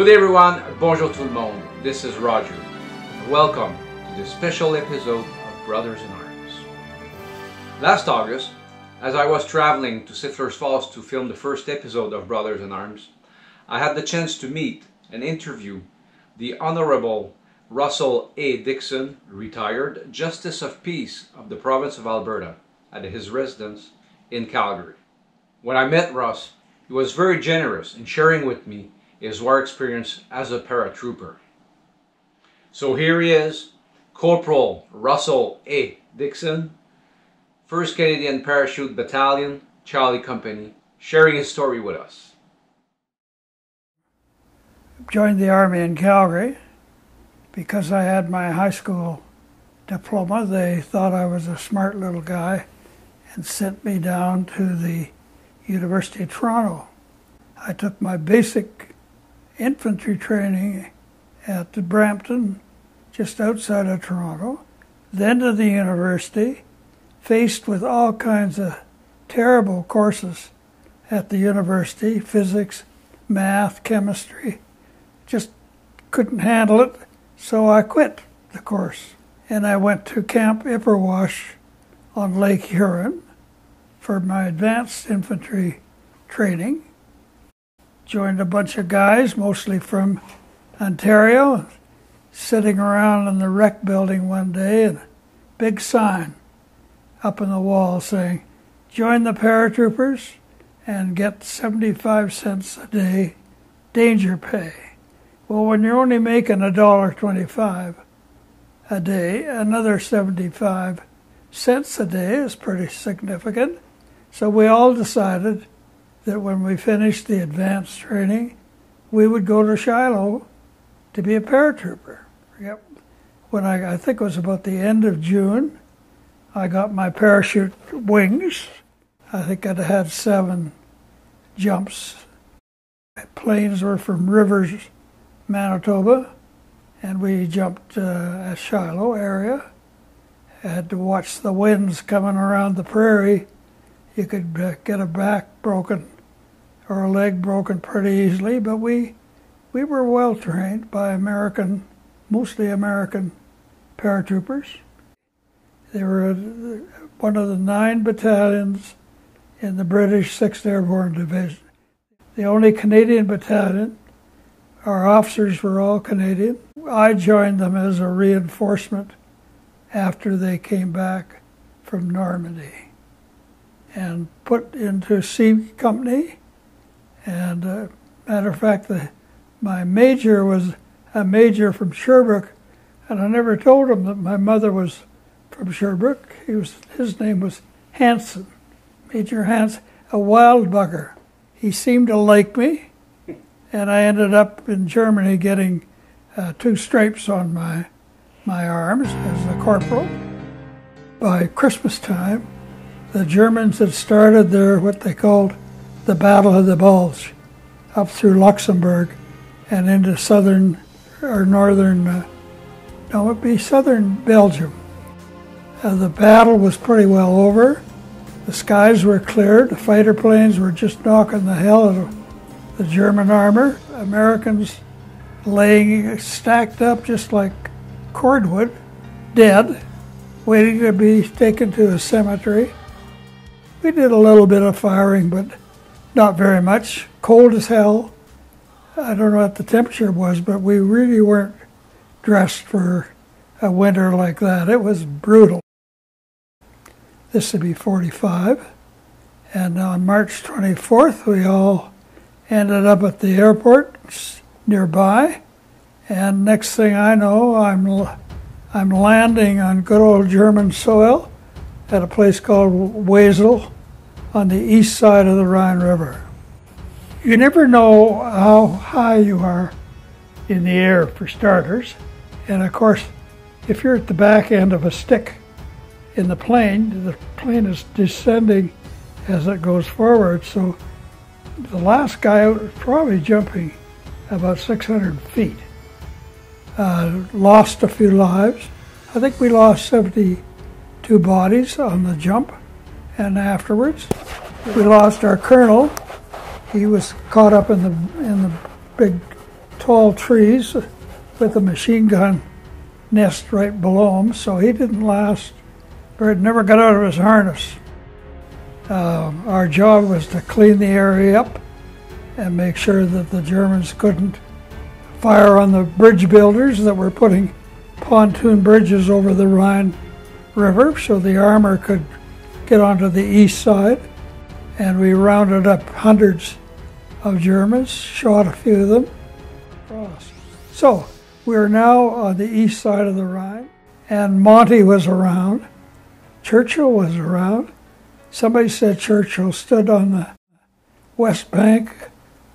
Good day everyone, bonjour tout le monde, this is Roger. Welcome to this special episode of Brothers in Arms. Last August, as I was traveling to Settlers Falls to film the first episode of Brothers in Arms, I had the chance to meet and interview the Honourable Russell A Dixon, retired Justice of Peace of the Province of Alberta, at his residence in Calgary. When I met Russ, he was very generous in sharing with me his war experience as a paratrooper. So here he is, Corporal Russell A Dixon, 1st Canadian Parachute Battalion, Charlie Company, sharing his story with us. Joined the Army in Calgary because I had my high school diploma. They thought I was a smart little guy and sent me down to the University of Toronto. I took my basic infantry training at Brampton, just outside of Toronto, then to the university, faced with all kinds of terrible courses at the university, physics, math, chemistry. Just couldn't handle it, so I quit the course. And I went to Camp Ipperwash on Lake Huron for my advanced infantry training. Joined a bunch of guys, mostly from Ontario, sitting around in the rec building one day, and a big sign up on the wall saying, "Join the paratroopers and get 75 cents a day danger pay." Well, when you're only making $1.25 a day, another 75 cents a day is pretty significant. So we all decided that when we finished the advanced training, we would go to Shiloh to be a paratrooper. Yep. When I think it was about the end of June, I got my parachute wings. I think I'd had 7 jumps. Planes were from Rivers, Manitoba, and we jumped at Shiloh area. I had to watch the winds coming around the prairie. You could get a back broken or a leg broken pretty easily, but we were well trained by mostly American paratroopers. They were one of the 9 battalions in the British 6th Airborne Division. The only Canadian battalion. Our officers were all Canadian. I joined them as a reinforcement after they came back from Normandy and put into C Company. And matter of fact, my major was a major from Sherbrooke, and I never told him that my mother was from Sherbrooke. His name was Hansen, Major Hansen, a wild bugger. He seemed to like me, and I ended up in Germany getting 2 stripes on my arms as a corporal. By Christmas time, the Germans had started what they called the Battle of the Bulge, up through Luxembourg and into southern Belgium. The battle was pretty well over. The skies were cleared. The fighter planes were just knocking the hell out of the German armor. Americans laying stacked up just like cordwood, dead, waiting to be taken to a cemetery. We did a little bit of firing, but not very much. Cold as hell. I don't know what the temperature was, but we really weren't dressed for a winter like that. It was brutal. This would be 45. And on March 24th, we all ended up at the airport nearby. And next thing I know, I'm landing on good old German soil at a place called Wesel on the east side of the Rhine River. You never know how high you are in the air, for starters. And of course, if you're at the back end of a stick in the plane is descending as it goes forward. So the last guy out was probably jumping about 600 feet. Lost a few lives. I think we lost 72 bodies on the jump, and afterwards we lost our colonel. He was caught up in the big tall trees with a machine gun nest right below him, so he didn't last, or never got out of his harness. Our job was to clean the area up and make sure that the Germans couldn't fire on the bridge builders that were putting pontoon bridges over the Rhine River so the armor could get onto the east side. And we rounded up hundreds of Germans, shot a few of them. So we are now on the east side of the Rhine, and Monty was around, Churchill was around. Somebody said Churchill stood on the west bank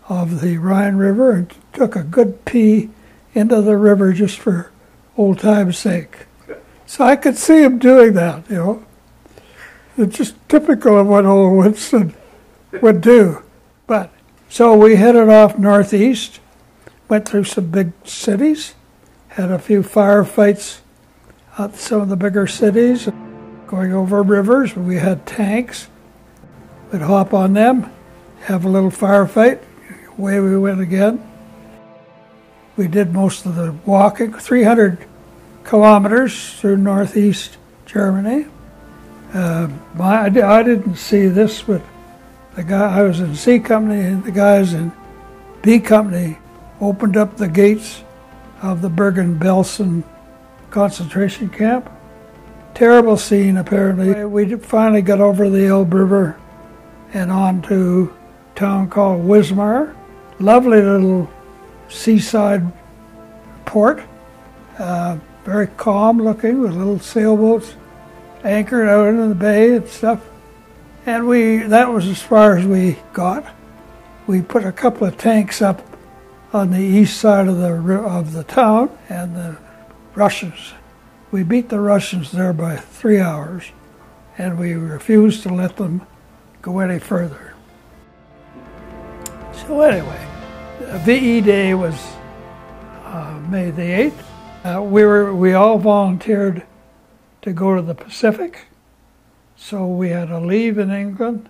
of the Rhine River and took a good pee into the river just for old time's sake. So I could see him doing that, you know. It's just typical of what old Winston would do. But so we headed off northeast, went through some big cities, had a few firefights at some of the bigger cities, going over rivers. We had tanks. We'd hop on them, have a little firefight, away we went again. We did most of the walking, 300 kilometers through northeast Germany. I didn't see this, but I was in C Company, and the guys in B Company opened up the gates of the Bergen-Belsen concentration camp. Terrible scene, apparently. We finally got over the Elbe River and on to a town called Wismar. Lovely little seaside port, very calm looking, with little sailboats anchored out in the bay and stuff. And that was as far as we got. We put a couple of tanks up on the east side of the town, and the Russians, we beat the Russians there by 3 hours, and we refused to let them go any further. So anyway, VE Day was May the 8th. We all volunteered to go to the Pacific, so we had to leave in England,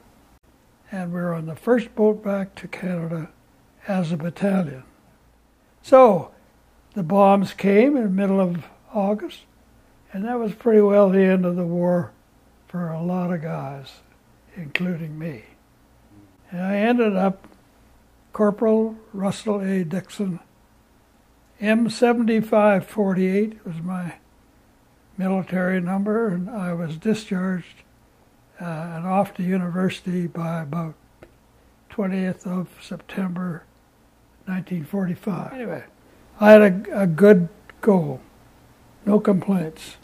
and we were on the first boat back to Canada as a battalion. So the bombs came in the middle of August, and that was pretty well the end of the war for a lot of guys, including me. And I ended up Corporal Russell A Dixon. M7548 was my military number, and I was discharged and off to university by about 20th of September 1945. Anyway, I had a good go, no complaints.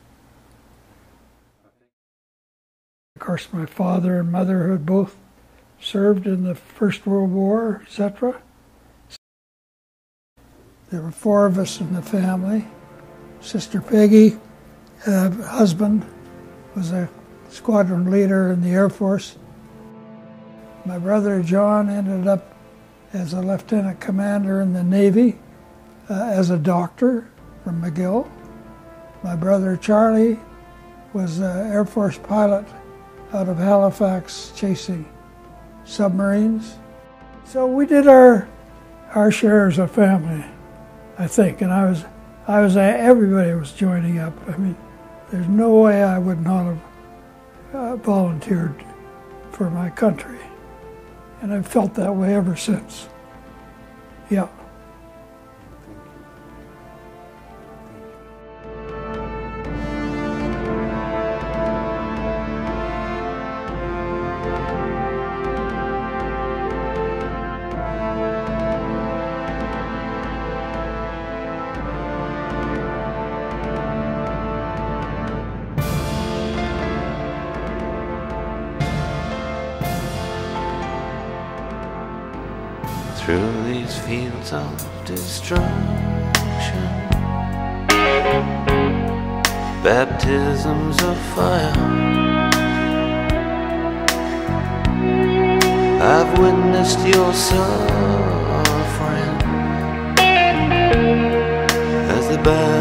Of course, my father and mother had both served in the First World War, etc. There were 4 of us in the family. Sister Peggy, husband, was a squadron leader in the Air Force. My brother John ended up as a lieutenant commander in the Navy, as a doctor from McGill. My brother Charlie was an Air Force pilot out of Halifax chasing submarines. So we did our share as a family, I think, and everybody was joining up. I mean, there's no way I would not have volunteered for my country, and I've felt that way ever since. Yeah. Through these fields of destruction, baptisms of fire, I've witnessed your suffering as the battle